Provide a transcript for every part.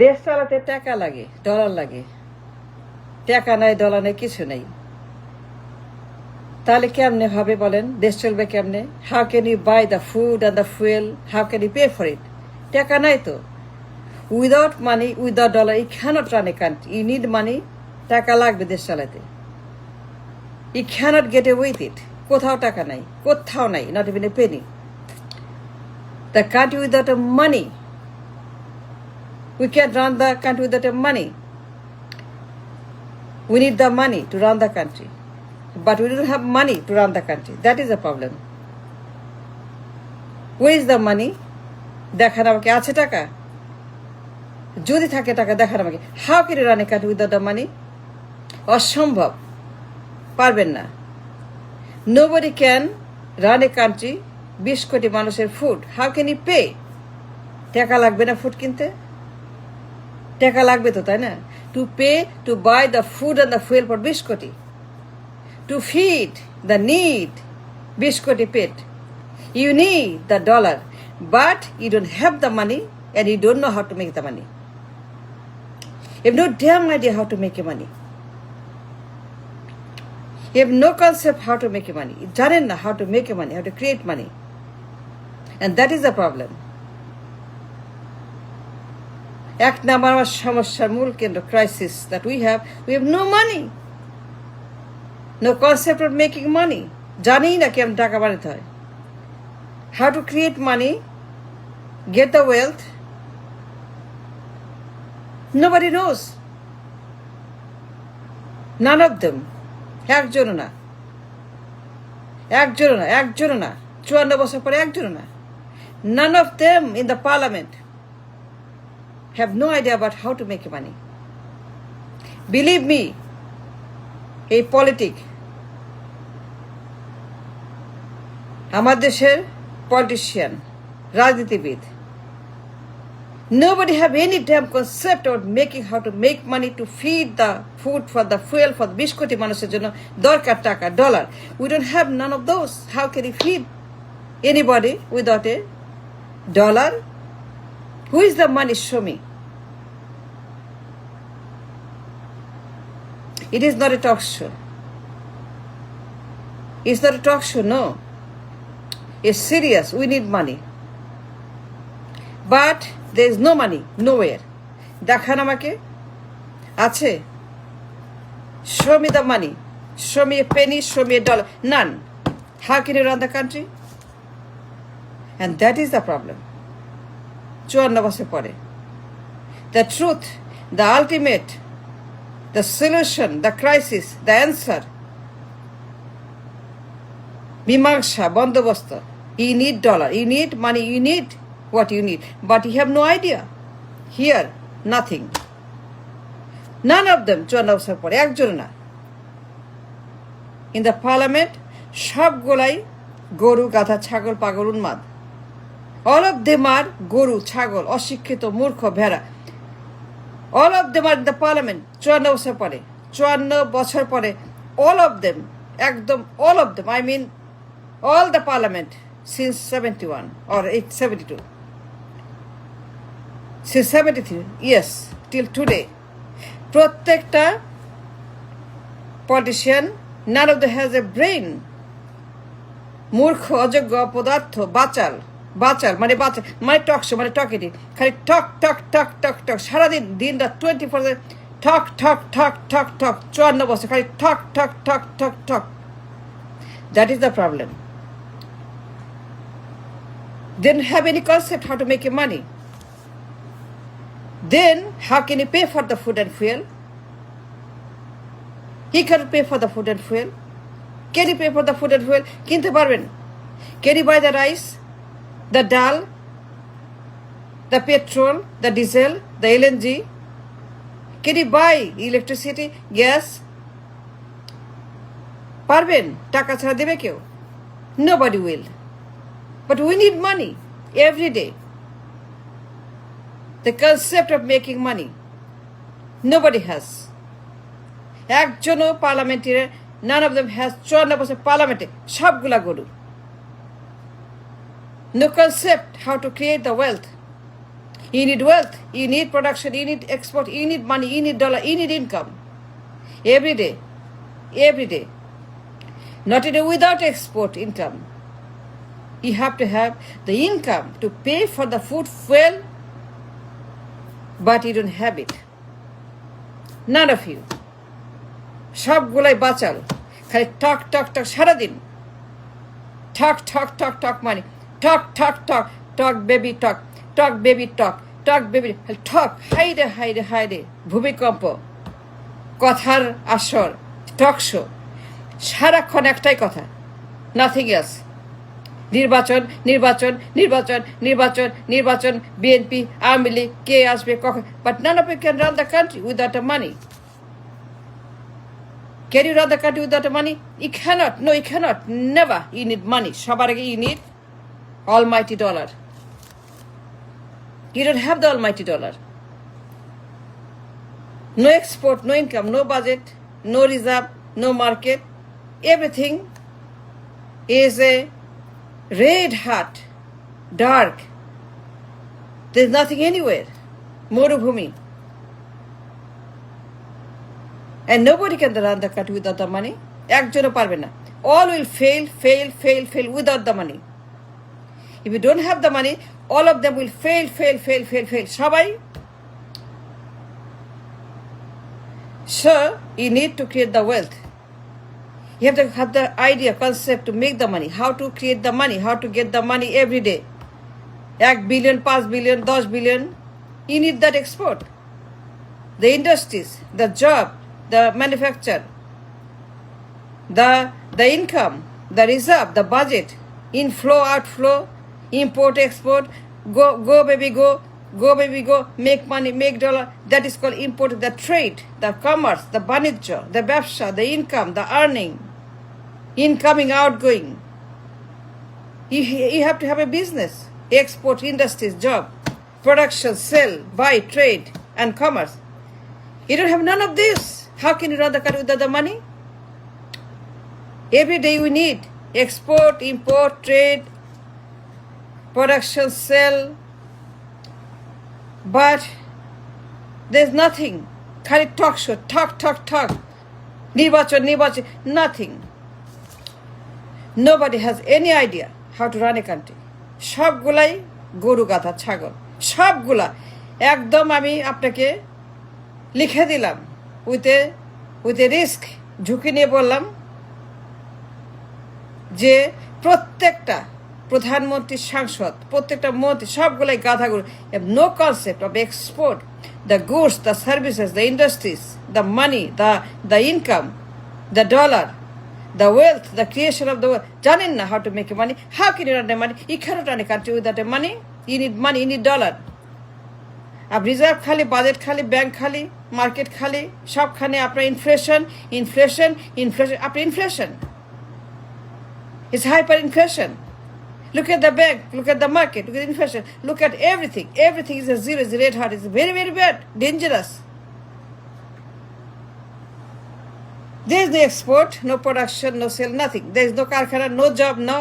দেশ চালাতে টাকা লাগে, ডলার লাগে। টাকা নাই, ডলার নেই, কিছু নেই। তাহলে কেমনে হবে বলেন? দেশ চলবে কেমনে? How can you buy the food and the fuel? How can you pay for it? টাকা নাই তো। Without money, without dollar, you can't run a country. You need money. টাকা লাগবে দেশ চালাতে। You can't get a with it. কোথাও টাকা নাই, কোথাও নাই, not even a penny. The country without a money, we can't run the country without a money. We need the money to run the country. But we don't have money to run the country. That is the problem. Where is the money? দেখান আমাকে, আছে টাকা? যদি থাকে টাকা দেখান আমাকে। How can you run a country without the money? অসম্ভব, পারবেন না। Nobody can run a country 20 কোটি মানুষের food. How can you pay? টাকা লাগবে না ফুড কিনতে? টাকা লাগবে তো, তাই না? To pay, to buy the food and the fuel for 20 crore, to feed the need 20 crore পেট। You need the dollar, but you don't have the money and you don't know how to make the money. You have no damn idea how to make a money. You have no concept how to make a money. জানেন না how to make a money, how to create money, and that is the problem. এক number আমার সমস্যার মূল কেন্দ্র, crisis, that we have no money, no concept of making money. জানি না কেমন টাকা বানাতে হয়, how to create money, get the wealth. Nobody knows, none of them. একজনও না, একজনও না, একজনও না। 54 বছর পরে একজনও না। নান of them in the parliament have no idea about how to make money. Believe me, a politic, আমার দেশের politician, রাজনীতিবিদ, nobody have any damn concept of making how to make money to feed the food for the fuel for 20 কোটি মানুষের জন্য দরকার টাকা, dollar. We don't have none of those. How can you feed anybody without a dollar? Who is the money? Show me. It is not a talk show. It's not a talk show, no. It's serious. We need money. But there is no money, nowhere. দেখান আমাকে, আছে? Show me the money. Show me a penny, show me a dollar. None. How can you run the country? And that is the problem. 54 বছর পরে। The truth, the ultimate, the solution, the crisis, the answer, মীমাংসা, বন্দোবস্ত। You need dollar, you need money, you need what you need, but you have no idea. Here, nothing. None of them 54 বছর পরে একজন না। In the parliament, সবগুলাই গরু, গাধা, ছাগল, পাগল, উন্মাদ। All of them are গরু, ছাগল, অশিক্ষিত, মূর্খ, ভেড়া। All of them are in the parliament 54 বছর পরে। 54 বছর পরে all of them, একদম all of them, I mean all the parliament since 71 or 72, since 73, yes, till today. প্রত্যেকটা politician, none of them has a brain. মূর্খ, অযোগ্য, অপদার্থ, বাচাল, বাচাল মানে বাচাল মানে টকশো মানে টকেটি, খালি টক টক টক টক টক সারাদিন, দিন রাত 24 ঠক ঠক ঠক ঠক ঠক। 54 বছর খালি ঠক ঠক ঠক ঠক ঠক। That is the problem. They don't have any concept how to make a money. Then how can you pay for the food and fuel? He cannot pay for the food and fuel. Can you pay for the food and fuel? কিনতে পারবেন? Can you buy the rice, the dal, the petrol, the diesel, the LNG? Can you buy electricity, gas? পারবেন? টাকা ছাড়া দেবে কেউ? Nobody will. But we need money every day. The concept of making money, nobody has. একজনও পার্লামেন্টের, none of them has 54 বছর পার্লামেন্টে, সবগুলা গরু। No concept how to create the wealth. You need wealth, you need production, you need export, you need money, you need dollar, you need income. Every day. Every day. Not even without export income. You have to have the income to pay for the food fuel, but you don't have it. None of you. সবগুলাই বাচাল, খালি টক টক টক সারাদিন, টক টক টক টক মানে টক টক টক টক baby টক, টক baby টক, টক baby টক, হাইরে হাইরে হাইরে ভূমিকম্প, কথার আসর, টক শো, সারাক্ষণ একটাই কথা, নাথিং এলস। নির্বাচন নির্বাচন নির্বাচন নির্বাচন নির্বাচন, বিএনপি, আওয়ামী লীগ, কে আসবে কখন, but none of you can run the country without a money. Can you run the country without money? You cannot. No, you cannot. Never. You need money. সবার আগে you need almighty dollar. You don't have the almighty dollar. No export, no income, no budget, no reserve, no market. Everything is a red hot, dark. There's nothing anywhere. Morubhumi. And nobody can run the country without the money. একজনও পারবে না। All will fail, fail, fail, fail without the money. If you don't have the money, all of them will fail, fail, fail, fail, fail. সবাই। So, you need to create the wealth. You have to have the idea, concept to make the money. How to create the money, how to get the money every day. 1 billion, 5 billion, 10 billion. You need that export. The industries, the job, the manufacture, the income, the reserve, the budget, inflow, outflow, import, export, go baby go, go baby go, make money, make dollar. That is called import, the trade, the commerce, the banijja, the ব্যবসা, the income, the earning, incoming, outgoing. You have to have a business, export, industries, job, production, sell, buy, trade, and commerce. You don't have none of this. How can you run the country without the money? Every day we need export, import, trade, production, sell. But there's nothing. Khali talk show, talk. Nirbachon, nothing. Nobody has any idea how to run a country. সবগুলাই গরু গাধা ছাগল, সবগুলা একদম আমি আপনাকে লিখে দিলাম উইথ এ রিস্ক, ঝুঁকি নিয়ে বললাম যে প্রত্যেকটা প্রধানমন্ত্রী, সাংসদ, প্রত্যেকটা মন্ত্রী সবগুলাই গাধাগুলো। No concept of export, the goods, the services, the industries, the money, the income, the dollar, the wealth, the creation of the wealth. জানেন না how to make money? How can you run the money? You cannot run a country without a money. You need money, you need dollar. अब reserve खाली, budget खाली, bank खाली, market खाली, সবখানে আপনার inflation আপনার inflation, it's hyperinflation. Look at the bank, look at the market, look at inflation, look at everything. Everything is a zero, is red hot, it's very, very bad, dangerous. There is no export, no production, no sale, nothing. There is no karkhana, no job, no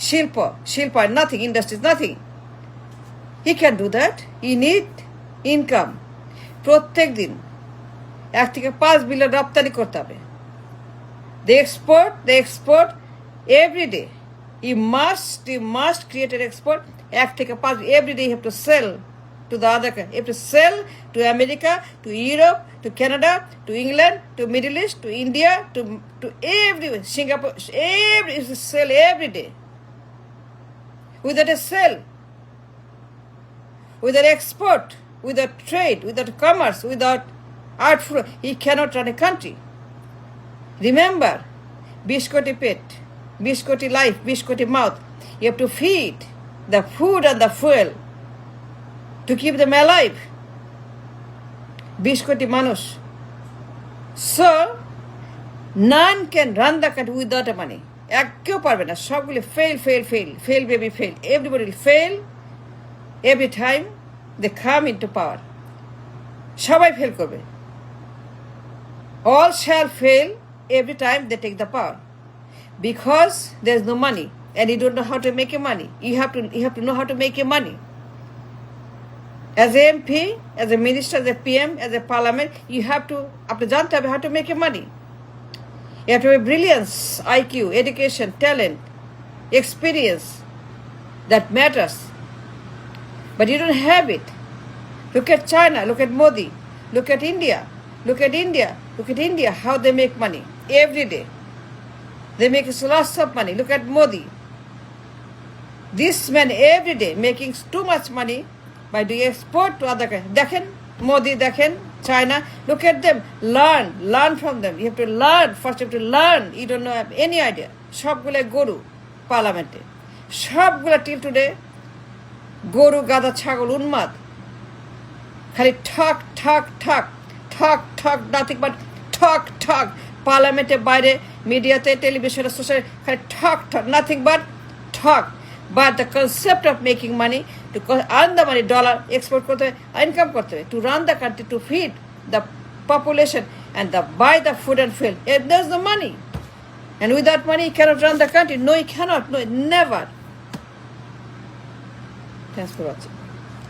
shilpa, nothing, industries, nothing. He can do that. You need income. প্রত্যেক দিন 1 থেকে 5 billion রপ্তানি করতে হবে। They export every day. You must create an export. 1 থেকে 5 every day you have to sell to the other country. You have to sell to America, to Europe, to Canada, to England, to Middle East, to India, to everywhere, Singapore. You have to sell every day. Without a sell, without export, without trade, without commerce, without outflow, he cannot run a country. Remember, 20 crore পেট, 20 কোটি life, 20 কোটি mouth. You have to feed the food and the fuel to keep them alive. 20 কোটি মানুষ. So, none can run the country without a money. কেউ পারবে না, সবগুলি fail baby fail. Everybody will fail every time they come into power. সবাই fail করবে। All shall fail every time they take the power, because there is no money and you don't know how to make a money. You have to know how to make a money. As a MP, as a minister, as a PM, as a parliament, you have to, আপনি জানতে হবে how to make your money. You have to have brilliance, IQ, education, talent, experience that matters. But you don't have it. Look at China, look at Modi, look at India, look at India, look at India, how they make money every day. They make lots of money. Look at Modi. This man every day making too much money by doing export to other countries. Dekhen, Modi, dekhen, China. Look at them. Learn from them. You have to learn. First you have to learn. You don't know, have any idea. সবগুলো গরু পার্লামেন্টে, সবগুলো till today গরু গাধা ছাগল উন্মাদ, খালি ঠক নাথিং বাট ঠক পার্লামেন্টে বাইরে মিডিয়াতে টেলিভিশনে সোশ্যাল খালি ঠক নাথিং বাট ঠক. But the concept of making money, to earn the money, dollar, export করতে হবে, income করতে হবে, to run the country, to feed the population and buy the food and fuel. If there's the money. And without money, you cannot run the country. No, you cannot. No, never. Thanks for watching.